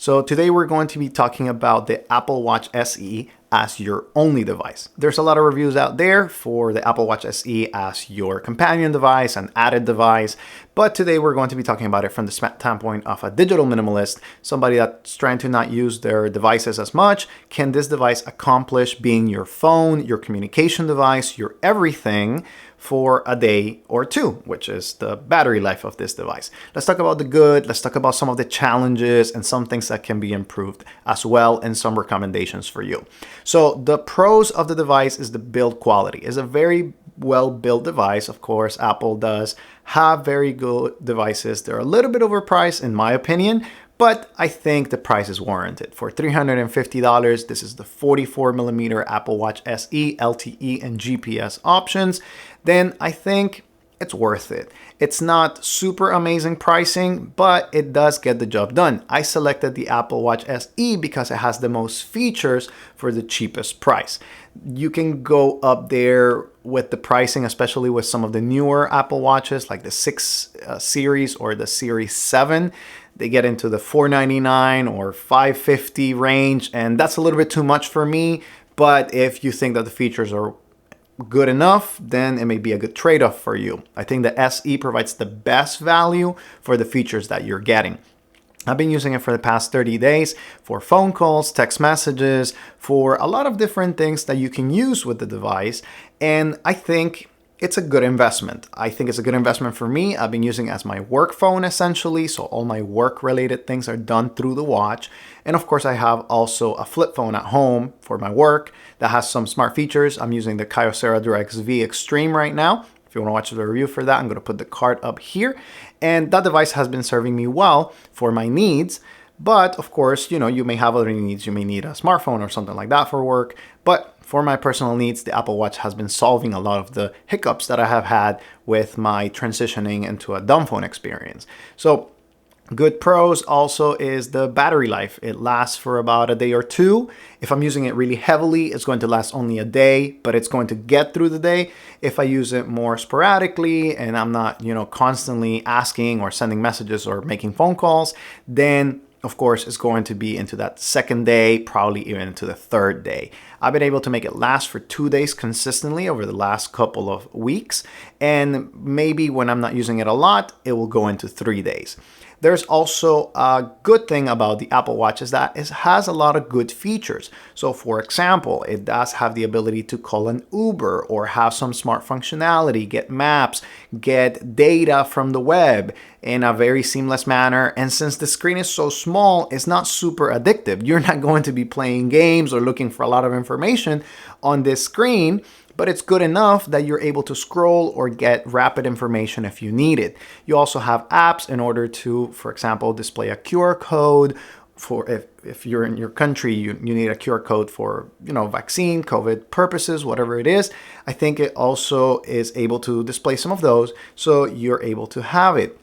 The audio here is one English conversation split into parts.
So today we're going to be talking about the Apple Watch SE as your only device. There's a lot of reviews out there for the Apple Watch SE as your companion device, an added device, but today we're going to be talking about it from the standpoint of a digital minimalist, somebody that's trying to not use their devices as much. Can this device accomplish being your phone, your communication device, your everything for a day or two, which is the battery life of this device? Let's talk about the good, let's talk about some of the challenges and some things that can be improved as well, and some recommendations for you. So the pros of the device is the build quality. It's a very well built device. Of course, Apple does have very good devices. They're a little bit overpriced in my opinion, but I think the price is warranted. For $350, this is the 44mm Apple Watch SE, LTE, and GPS options. Then I think it's worth it. It's not super amazing pricing, but it does get the job done. I selected the Apple Watch SE because it has the most features for the cheapest price. You can go up there with the pricing, especially with some of the newer Apple Watches like the 6 series or the Series 7. They get into the $499 or $550 range, and that's a little bit too much for me. But if you think that the features are good enough, then it may be a good trade-off for you. I think the SE provides the best value for the features that you're getting. I've been using it for the past 30 days for phone calls, text messages, for a lot of different things that you can use with the device. And I think it's a good investment. I think it's a good investment for me. I've been using it as my work phone essentially. So all my work related things are done through the watch. And of course I have also a flip phone at home for my work that has some smart features. I'm using the Kyocera DureX V Extreme right now. If you want to watch the review for that, I'm going to put the card up here. And that device has been serving me well for my needs. But of course, you may have other needs. You may need a smartphone or something like that for work. But for my personal needs, the Apple Watch has been solving a lot of the hiccups that I have had with my transitioning into a dumb phone experience. So good pros also is the battery life. It lasts for about a day or two. If I'm using it really heavily, it's going to last only a day, but it's going to get through the day. If I use it more sporadically and I'm not, constantly asking or sending messages or making phone calls, then of course, it's going to be into that second day, probably even into the third day. I've been able to make it last for 2 days consistently over the last couple of weeks. And maybe when I'm not using it a lot, it will go into 3 days. There's also a good thing about the Apple Watch is that it has a lot of good features. So for example, it does have the ability to call an Uber or have some smart functionality, get maps, get data from the web in a very seamless manner. And since the screen is so small, it's not super addictive. You're not going to be playing games or looking for a lot of information on this screen, but it's good enough that you're able to scroll or get rapid information if you need it. You also have apps in order to, for example, display a QR code for if you're in your country, you need a QR code for, vaccine, COVID purposes, whatever it is. I think it also is able to display some of those, so you're able to have it.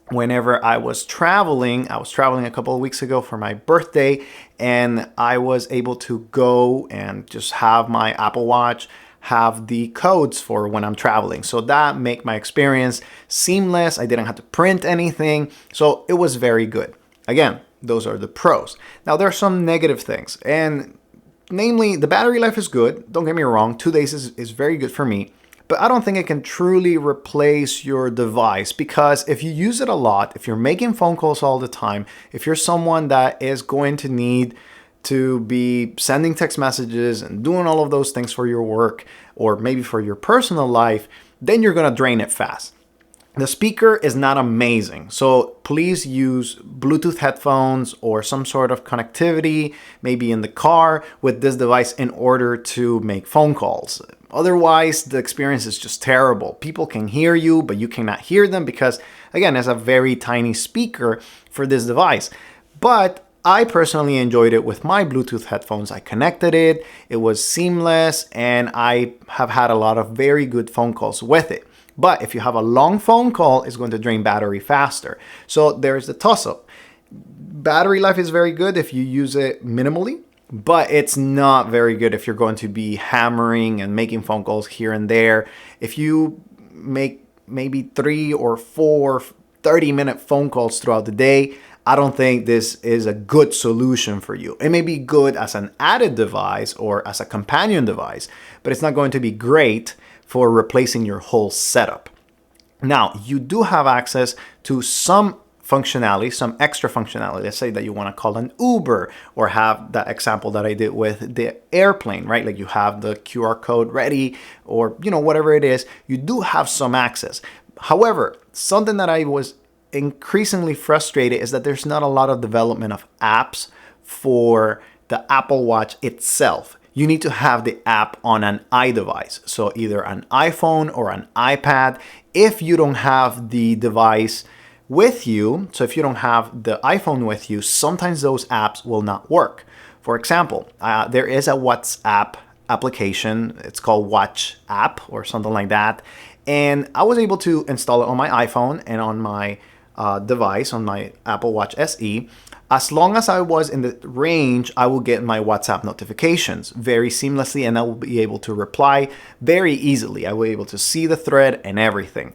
Whenever I was traveling a couple of weeks ago for my birthday, and I was able to go and just have my Apple Watch have the codes for when I'm traveling. So that made my experience seamless. I didn't have to print anything. So it was very good. Again, those are the pros. Now there are some negative things, and namely the battery life is good. Don't get me wrong, 2 days is very good for me. But I don't think it can truly replace your device, because if you use it a lot, if you're making phone calls all the time, if you're someone that is going to need to be sending text messages and doing all of those things for your work or maybe for your personal life, then you're going to drain it fast. The speaker is not amazing, so please use Bluetooth headphones or some sort of connectivity, maybe in the car with this device in order to make phone calls. Otherwise, the experience is just terrible. People can hear you, but you cannot hear them because, again, it's a very tiny speaker for this device. But I personally enjoyed it with my Bluetooth headphones. I connected it, it was seamless, and I have had a lot of very good phone calls with it. But if you have a long phone call, it's going to drain battery faster. So there's the toss-up. Battery life is very good if you use it minimally, but it's not very good if you're going to be hammering and making phone calls here and there. If you make maybe 3 or 4 30-minute phone calls throughout the day, I don't think this is a good solution for you. It may be good as an added device or as a companion device, but it's not going to be great for replacing your whole setup. Now, you do have access to some functionality, some extra functionality. Let's say that you want to call an Uber or have that example that I did with the airplane, right? Like you have the QR code ready or, whatever it is, you do have some access. However, something that I was increasingly frustrated is that there's not a lot of development of apps for the Apple Watch itself. You need to have the app on an iDevice, so either an iPhone or an iPad. If you don't have the device with you, so if you don't have the iPhone with you, sometimes those apps will not work. For example, there is a WhatsApp application. It's called Watch App or something like that. And I was able to install it on my iPhone and on my device, on my Apple Watch SE. As long as I was in the range, I will get my WhatsApp notifications very seamlessly, and I will be able to reply very easily. I will be able to see the thread and everything.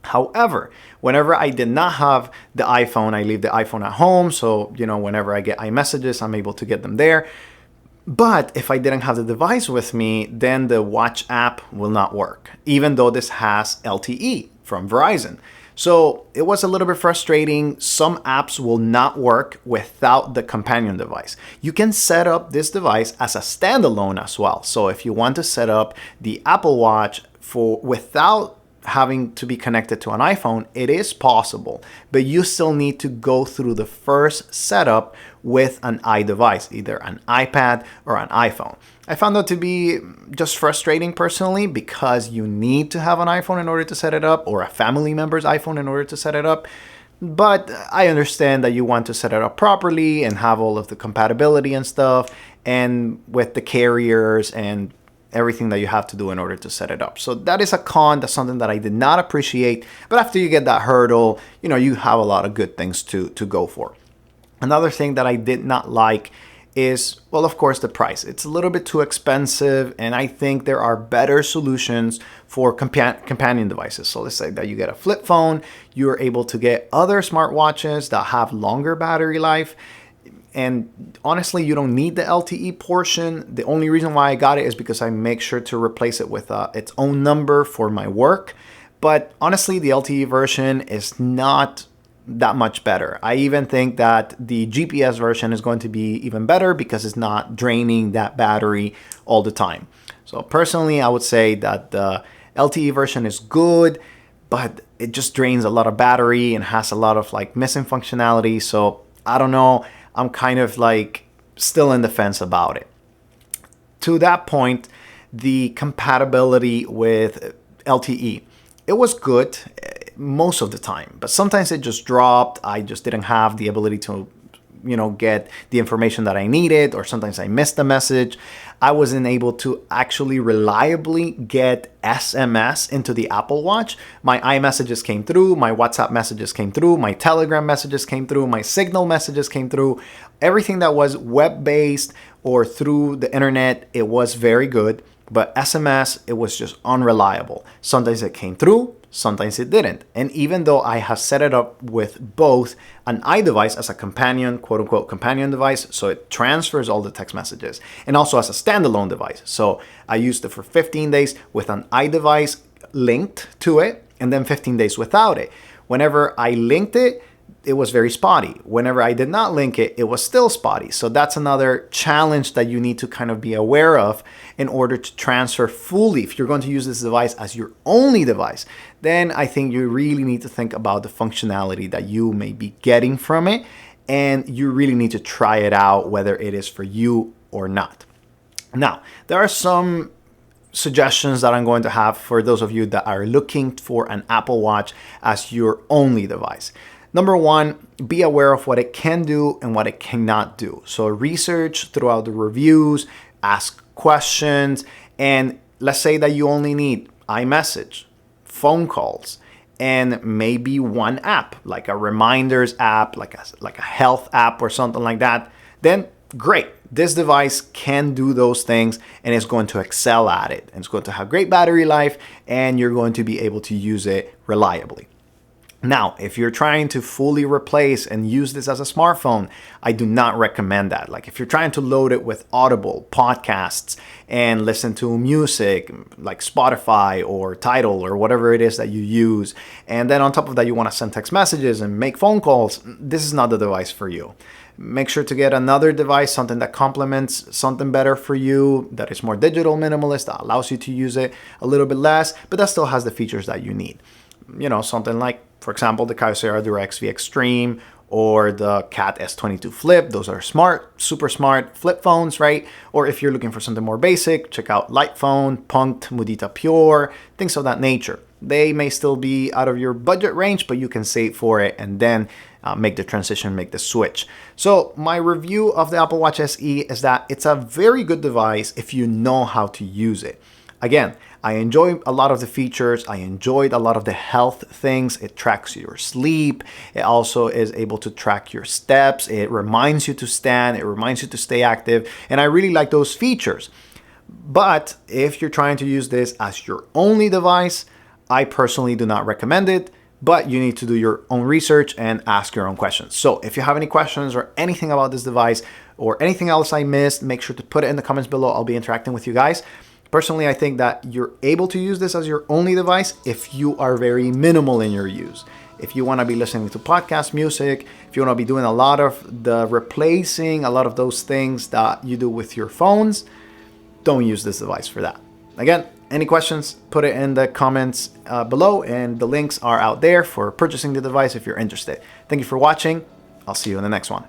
However, whenever I did not have the iPhone, I leave the iPhone at home. So, whenever I get iMessages, I'm able to get them there. But if I didn't have the device with me, then the Watch app will not work, even though this has LTE from Verizon. So it was a little bit frustrating. Some apps will not work without the companion device. You can set up this device as a standalone as well. So if you want to set up the Apple Watch without having to be connected to an iPhone, it is possible, but you still need to go through the first setup with an iDevice, either an iPad or an iPhone. I found that to be just frustrating personally because you need to have an iPhone in order to set it up, or a family member's iPhone in order to set it up. But I understand that you want to set it up properly and have all of the compatibility and stuff, and with the carriers and everything that you have to do in order to set it up. So that is a con. That's something that I did not appreciate. But after you get that hurdle, you have a lot of good things to go for. Another thing that I did not like is, well, of course, the price. It's a little bit too expensive, and I think there are better solutions for companion devices. So let's say that you get a flip phone, you're able to get other smartwatches that have longer battery life. And honestly, you don't need the LTE portion. The only reason why I got it is because I make sure to replace it with its own number for my work. But honestly, the LTE version is not that much better. I even think that the GPS version is going to be even better because it's not draining that battery all the time. So personally, I would say that the LTE version is good, but it just drains a lot of battery and has a lot of missing functionality. So I don't know. I'm kind of still in the fence about it. To that point, the compatibility with LTE, it was good most of the time, but sometimes it just dropped. I just didn't have the ability to, get the information that I needed, or sometimes I missed the message. I wasn't able to actually reliably get SMS into the Apple Watch. My iMessages came through, my WhatsApp messages came through, my Telegram messages came through, my Signal messages came through. Everything that was web-based or through the internet, it was very good. But SMS, it was just unreliable. Sometimes it came through, sometimes it didn't. And even though I have set it up with both an iDevice as a companion, quote unquote, companion device, so it transfers all the text messages, and also as a standalone device. So I used it for 15 days with an iDevice linked to it, and then 15 days without it. Whenever I linked it, it was very spotty. Whenever I did not link it, it was still spotty. So that's another challenge that you need to kind of be aware of in order to transfer fully. If you're going to use this device as your only device, then I think you really need to think about the functionality that you may be getting from it. And you really need to try it out, whether it is for you or not. Now, there are some suggestions that I'm going to have for those of you that are looking for an Apple Watch as your only device. Number one, be aware of what it can do and what it cannot do. So research throughout the reviews, ask questions, and let's say that you only need iMessage, phone calls, and maybe one app, like a reminders app, like a health app or something like that. Then great. This device can do those things and it's going to excel at it. And it's going to have great battery life and you're going to be able to use it reliably. Now, if you're trying to fully replace and use this as a smartphone, I do not recommend that. Like if you're trying to load it with Audible, podcasts, and listen to music like Spotify or Tidal or whatever it is that you use, and then on top of that you want to send text messages and make phone calls, this is not the device for you. Make sure to get another device, something that complements something better for you, that is more digital minimalist, that allows you to use it a little bit less, but that still has the features that you need. You know, something like, for example, the Kyocera DureX V Extreme or the Cat S22 Flip. Those are smart, super smart flip phones, right? Or if you're looking for something more basic, check out Light Phone, Punkt, Mudita Pure, things of that nature. They may still be out of your budget range, but you can save for it and then make the transition, make the switch. So my review of the Apple Watch SE is that it's a very good device if you know how to use it. Again, I enjoy a lot of the features. I enjoyed a lot of the health things. It tracks your sleep. It also is able to track your steps. It reminds you to stand. It reminds you to stay active. And I really like those features. But if you're trying to use this as your only device, I personally do not recommend it. But you need to do your own research and ask your own questions. So if you have any questions or anything about this device or anything else I missed, make sure to put it in the comments below. I'll be interacting with you guys. Personally, I think that you're able to use this as your only device if you are very minimal in your use. If you want to be listening to podcast music, if you want to be doing a lot of the replacing, a lot of those things that you do with your phones, don't use this device for that. Again, any questions, put it in the comments below, and the links are out there for purchasing the device if you're interested. Thank you for watching. I'll see you in the next one.